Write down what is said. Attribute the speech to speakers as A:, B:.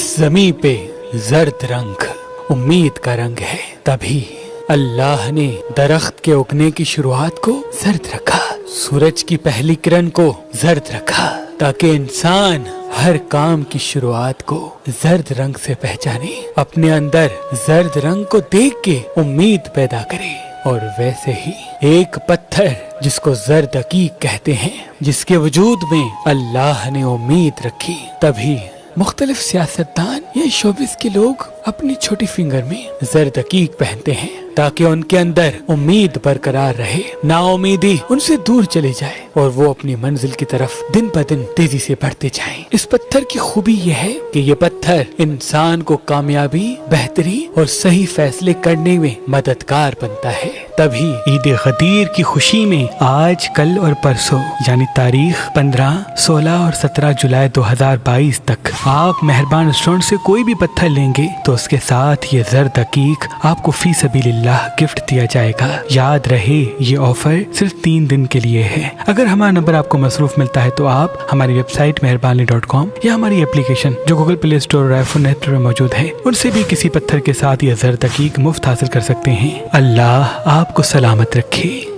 A: इस ज़मीं पे जर्द रंग उम्मीद का रंग है, तभी अल्लाह ने दरख्त के उगने की शुरुआत को जर्द रखा, सूरज की पहली किरण को जर्द रखा, ताकि इंसान हर काम की शुरुआत को जर्द रंग से पहचाने, अपने अंदर जर्द रंग को देख के उम्मीद पैदा करे। और वैसे ही एक पत्थर जिसको जर्द अकीक कहते हैं, जिसके वजूद में अल्लाह ने उम्मीद रखी, तभी मुख्तलिफ सियासतदान या शोबिस के लोग अपनी छोटी फिंगर में जर्द अकीक पहनते हैं, ताकि उनके अंदर उम्मीद बरकरार रहे, नाउमीदी उनसे दूर चली जाए और वो अपनी मंजिल की तरफ दिन ब दिन तेजी से बढ़ते जाएं। इस पत्थर की खूबी यह है कि ये पत्थर इंसान को कामयाबी, बेहतरी और सही फैसले करने में मददगार बनता है। तभी ईद गदीर की खुशी में आज, कल और परसों यानी तारीख 15, 16 और 17 जुलाई 2022 तक आप मेहरबान रेस्टोरेंट से कोई भी पत्थर लेंगे तो उसके साथ ये जर्द अकीक आपको फी सबीलिल्लाह गिफ्ट दिया जाएगा। याद रहे ये ऑफर सिर्फ 3 दिन के लिए है। अगर हमारा नंबर आपको मसरूफ मिलता है तो आप हमारी वेबसाइट meherbani.com या हमारी एप्लीकेशन जो गूगल प्ले स्टोर और आईफोन नेट पर मौजूद है उनसे भी किसी पत्थर के साथ ये जर्द अकीक मुफ्त हासिल कर सकते हैं। अल्लाह आपको सलामत रखे।